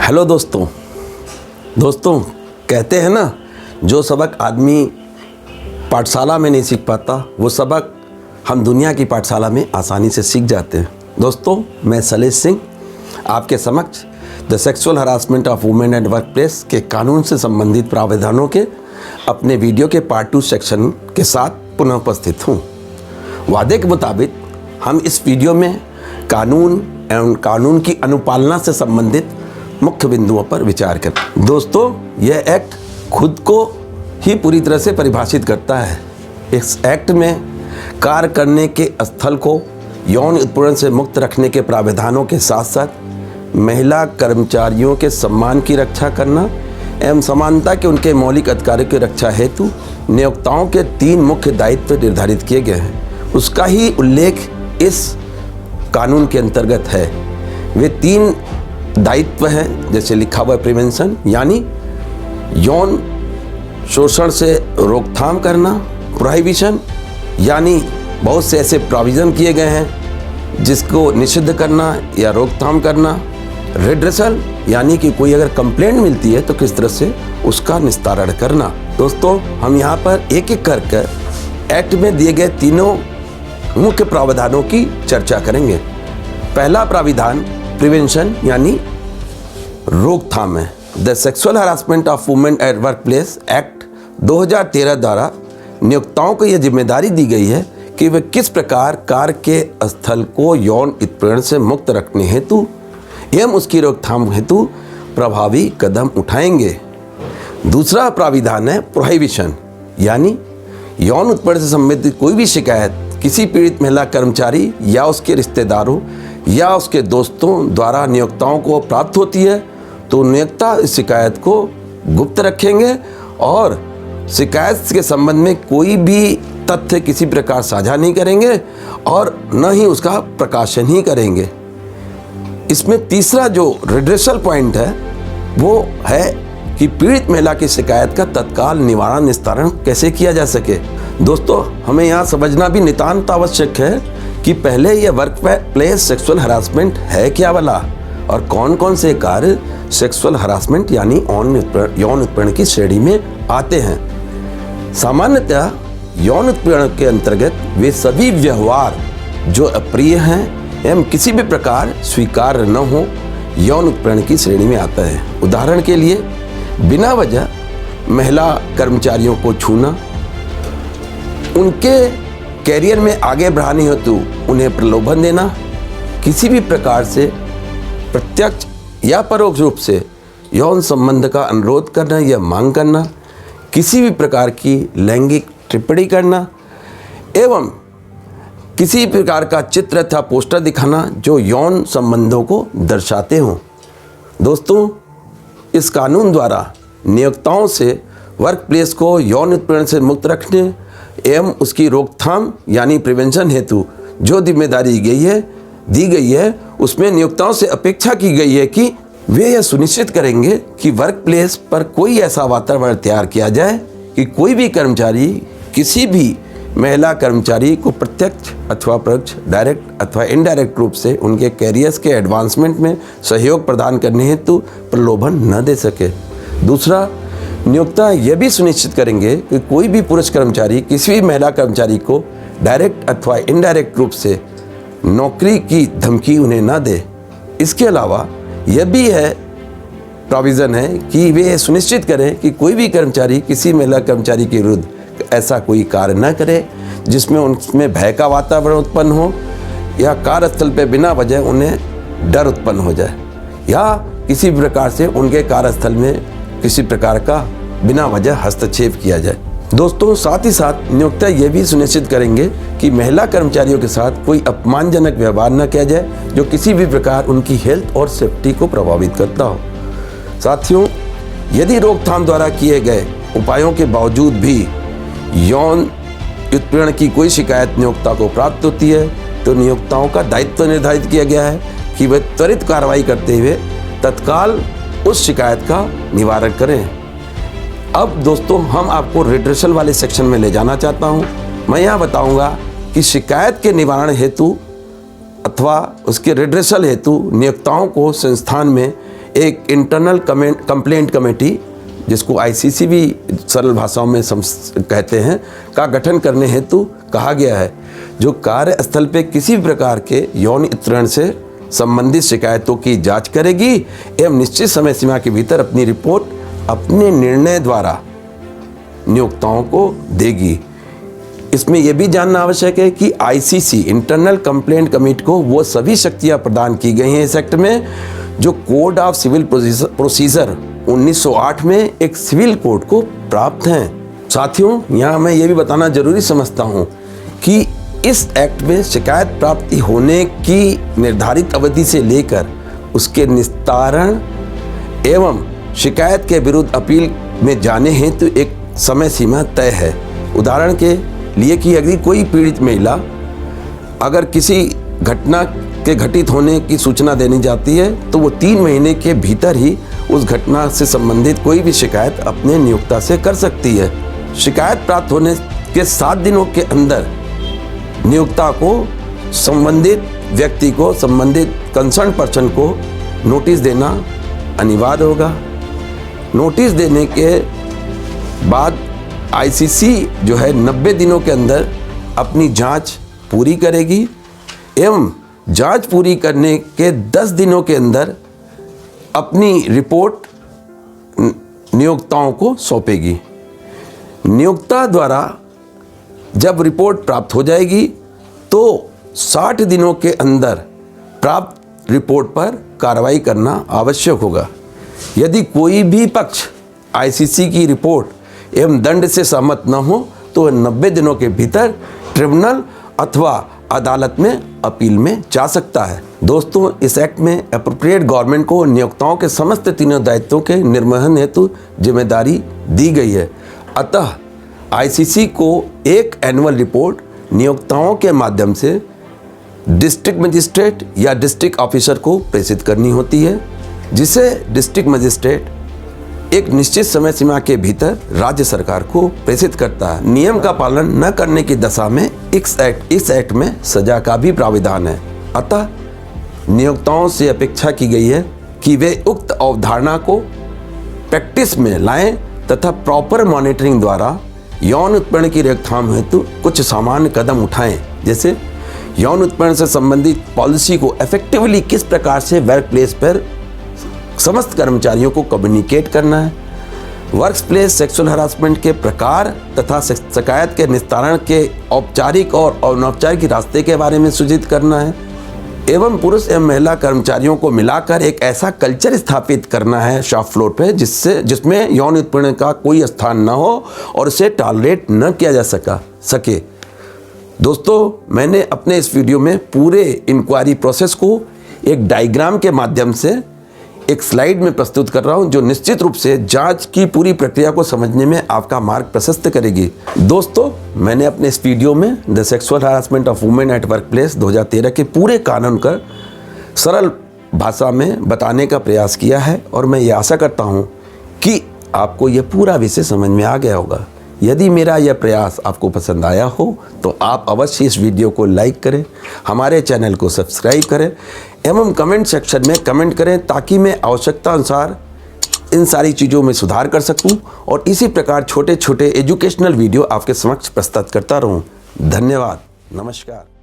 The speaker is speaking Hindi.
हेलो दोस्तों कहते हैं ना, जो सबक आदमी पाठशाला में नहीं सीख पाता वो सबक हम दुनिया की पाठशाला में आसानी से सीख जाते हैं। दोस्तों, मैं सलेश सिंह आपके समक्ष the sexual harassment of women at work place के कानून से संबंधित प्रावधानों के अपने वीडियो के पार्ट 2 सेक्शन के साथ पुनः उपस्थित हूँ। वादे के मुताबिक हम इस वीडियो में कानून एवं कानून की अनुपालना से संबंधित मुख्य बिंदुओं पर विचार करें। दोस्तों, यह एक्ट खुद को ही पूरी तरह से परिभाषित करता है। इस एक्ट में कार्य करने के स्थल को यौन उत्पीड़न से मुक्त रखने के प्रावधानों के साथ साथ महिला कर्मचारियों के सम्मान की रक्षा करना एवं समानता के उनके मौलिक अधिकारों की रक्षा हेतु नियोक्ताओं के 3 मुख्य दायित्व निर्धारित किए गए हैं। उसका ही उल्लेख इस कानून के अंतर्गत है। वे 3 दायित्व हैं, जैसे लिखा हुआ प्रिवेंशन यानी यौन शोषण से रोकथाम करना, प्रोहिबिशन यानी बहुत से ऐसे प्रोविज़न किए गए हैं जिसको निषिद्ध करना या रोकथाम करना, रिड्रेसल यानी कि कोई अगर कंप्लेंट मिलती है तो किस तरह से उसका निस्तारण करना। दोस्तों, हम यहाँ पर एक एक करके एक्ट में दिए गए 3 मुख्य प्रावधानों की चर्चा करेंगे। पहला प्राविधान प्रिवेंशन यानी रोकथाम है। The sexual harassment of women at work place act 2013 द्वारा नियोक्ताओं को यह जिम्मेदारी दी गई है कि वे किस प्रकार कार्य के स्थल को यौन उत्पीड़न से मुक्त रखने हेतु एवं उसकी रोकथाम हेतु प्रभावी कदम उठाएंगे। दूसरा प्राविधान है प्रोहिबिशन यानी यौन उत्पीड़न से संबंधित कोई भी शिकायत किसी पीड़ित महिला कर्मचारी या उसके रिश्तेदारों या उसके दोस्तों द्वारा नियोक्ताओं को प्राप्त होती है तो नियोक्ता इस शिकायत को गुप्त रखेंगे और शिकायत के संबंध में कोई भी तथ्य किसी प्रकार साझा नहीं करेंगे और न ही उसका प्रकाशन ही करेंगे। इसमें तीसरा जो रिड्रेसल पॉइंट है वो है कि पीड़ित महिला की शिकायत का तत्काल निवारण निस्तारण कैसे किया जा सके। दोस्तों, हमें यहाँ समझना भी नितांत आवश्यक है कि पहले यह वर्क प्लेस सेक्सुअल हरासमेंट है क्या वाला और कौन कौन से कार्य सेक्सुअल हरासमेंट यानी यौन उत्पीड़न की श्रेणी में आते हैं। सामान्यतः यौन उत्पीड़न के अंतर्गत वे सभी व्यवहार जो अप्रिय हैं एवं किसी भी प्रकार स्वीकार्य न हो यौन उत्पीड़न की श्रेणी में आता है। उदाहरण के लिए बिना वजह महिला कर्मचारियों को छूना, उनके कैरियर में आगे बढ़ाने हेतु उन्हें प्रलोभन देना, किसी भी प्रकार से प्रत्यक्ष या परोक्ष रूप से यौन संबंध का अनुरोध करना या मांग करना, किसी भी प्रकार की लैंगिक टिप्पणी करना एवं किसी प्रकार का चित्र तथा पोस्टर दिखाना जो यौन संबंधों को दर्शाते हों। दोस्तों, इस कानून द्वारा नियोक्ताओं से वर्क प्लेस को यौन उत्पीड़न से मुक्त रखने एवं उसकी रोकथाम यानी प्रिवेंशन हेतु जो जिम्मेदारी दी गई है उसमें नियोक्ताओं से अपेक्षा की गई है कि वे यह सुनिश्चित करेंगे कि वर्क प्लेस पर कोई ऐसा वातावरण तैयार किया जाए कि कोई भी कर्मचारी किसी भी महिला कर्मचारी को प्रत्यक्ष अथवा परोक्ष, डायरेक्ट अथवा इनडायरेक्ट रूप से उनके कैरियर्स के एडवांसमेंट में सहयोग प्रदान करने हेतु प्रलोभन न दे सके। दूसरा, नियोक्ता यह भी सुनिश्चित करेंगे कि कोई भी पुरुष कर्मचारी किसी भी महिला कर्मचारी को डायरेक्ट अथवा इनडायरेक्ट रूप से नौकरी की धमकी उन्हें न दे। इसके अलावा यह भी है प्रोविज़न है कि वे सुनिश्चित करें कि कोई भी कर्मचारी किसी महिला कर्मचारी के विरुद्ध ऐसा कोई कार्य न करे जिसमें उनमें भय का वातावरण उत्पन्न हो या कार्यस्थल पर बिना वजह उन्हें डर उत्पन्न हो जाए या किसी प्रकार से उनके कार्यस्थल में किसी प्रकार का बिना वजह हस्तक्षेप किया जाए। दोस्तों, साथ ही साथ नियोक्ता ये भी सुनिश्चित करेंगे कि महिला कर्मचारियों के साथ कोई अपमानजनक व्यवहार न किया जाए जो किसी भी प्रकार उनकी हेल्थ और सेफ्टी को प्रभावित करता हो। साथियों, यदि रोकथाम द्वारा किए गए उपायों के बावजूद भी यौन उत्पीड़न की कोई शिकायत नियोक्ता को प्राप्त होती है तो नियोक्ताओं का दायित्व निर्धारित किया गया है कि वे त्वरित कार्रवाई करते हुए तत्काल उस शिकायत का निवारण करें। अब दोस्तों, हम आपको रिड्रेसल वाले सेक्शन में ले जाना चाहता हूं। मैं यहाँ बताऊंगा कि शिकायत के निवारण हेतु अथवा उसके रिड्रेसल हेतु नियोक्ताओं को संस्थान में एक इंटरनल कंप्लेंट कमेटी, जिसको आईसीसी भी सरल भाषाओं में कहते हैं, का गठन करने हेतु कहा गया है, जो कार्यस्थल पे किसी भी प्रकार के यौन उत्पीड़न से संबंधित शिकायतों की जांच करेगी एवं निश्चित समय सीमा के भीतर अपनी रिपोर्ट अपने निर्णय द्वारा नियोक्ताओं को देगी। इसमें यह भी जानना आवश्यक है कि आईसीसी इंटरनल कंप्लेंट कमेटी को वो सभी शक्तियां प्रदान की गई हैं इस एक्ट में जो कोड ऑफ सिविल प्रोसीजर 1908 में एक सिविल कोड को प्राप्त हैं। साथियों, यहाँ मैं ये भी बताना जरूरी समझता हूँ कि इस एक्ट में शिकायत प्राप्ति होने की निर्धारित अवधि से लेकर उसके निस्तारण एवं शिकायत के विरुद्ध अपील में जाने हेतु एक समय सीमा तय है। उदाहरण के लिए कि यदि कोई पीड़ित महिला अगर किसी घटना के घटित होने की सूचना देनी जाती है तो वो 3 महीने के भीतर ही उस घटना से संबंधित कोई भी शिकायत अपने नियोक्ता से कर सकती है। शिकायत प्राप्त होने के 7 दिनों के अंदर नियोक्ता को संबंधित व्यक्ति को, संबंधित कंसर्न पर्सन को नोटिस देना अनिवार्य होगा। नोटिस देने के बाद आईसीसी जो है 90 दिनों के अंदर अपनी जांच पूरी करेगी एवं जांच पूरी करने के 10 दिनों के अंदर अपनी रिपोर्ट नियोक्ताओं को सौंपेगी। नियोक्ता द्वारा जब रिपोर्ट प्राप्त हो जाएगी तो 60 दिनों के अंदर प्राप्त रिपोर्ट पर कार्रवाई करना आवश्यक होगा। यदि कोई भी पक्ष आईसीसी की रिपोर्ट एवं दंड से सहमत न हो तो 90 दिनों के भीतर ट्रिब्यूनल अथवा अदालत में अपील में जा सकता है। दोस्तों, इस एक्ट में एप्रोप्रिएट गवर्नमेंट को नियोक्ताओं के समस्त तीनों दायित्वों के निर्वहन हेतु जिम्मेदारी दी गई है। अतः आईसीसी को एक एनुअल रिपोर्ट नियोक्ताओं के माध्यम से डिस्ट्रिक्ट मजिस्ट्रेट या डिस्ट्रिक्ट ऑफिसर को प्रेषित करनी होती है, जिसे डिस्ट्रिक्ट मजिस्ट्रेट एक निश्चित समय सीमा के भीतर राज्य सरकार को प्रेषित करता है। नियम का पालन न करने की दशा में इस एक्ट में सजा का भी प्राविधान है। अतः नियोक्ताओं से अपेक्षा की गई है कि वे उक्त अवधारणा को प्रैक्टिस में लाएं तथा प्रॉपर मॉनिटरिंग द्वारा यौन उत्पीड़न की रोकथाम हेतु कुछ सामान्य कदम उठाएं, जैसे यौन उत्पीड़न से संबंधित पॉलिसी को इफेक्टिवली किस प्रकार से वर्क प्लेस पर समस्त कर्मचारियों को कम्युनिकेट करना है, वर्क प्लेस सेक्सुअल हरासमेंट के प्रकार तथा शिकायत के निस्तारण के औपचारिक और अनौपचारिक रास्ते के बारे में सूचित करना है एवं पुरुष एवं महिला कर्मचारियों को मिलाकर एक ऐसा कल्चर स्थापित करना है शॉप फ्लोर पे जिसमें यौन उत्पीड़न का कोई स्थान न हो और इसे टॉलरेट न किया जा सके। दोस्तों, मैंने अपने इस वीडियो में पूरे इंक्वायरी प्रोसेस को एक डायग्राम के माध्यम से एक स्लाइड में प्रस्तुत कर रहा हूं, जो निश्चित रूप से जांच की पूरी प्रक्रिया को समझने में आपका मार्ग प्रशस्त करेगी। दोस्तों, मैंने अपने इस वीडियो में the sexual harassment of women at work place 2013 के पूरे कानून का सरल भाषा में बताने का प्रयास किया है और मैं ये आशा करता हूँ कि आपको यह पूरा विषय समझ में आ गया होगा। यदि मेरा यह प्रयास आपको पसंद आया हो तो आप अवश्य इस वीडियो को लाइक करें, हमारे चैनल को सब्सक्राइब करें एवं कमेंट सेक्शन में कमेंट करें ताकि मैं आवश्यकता अनुसार इन सारी चीज़ों में सुधार कर सकूं और इसी प्रकार छोटे छोटे एजुकेशनल वीडियो आपके समक्ष प्रस्तुत करता रहूं। धन्यवाद। नमस्कार।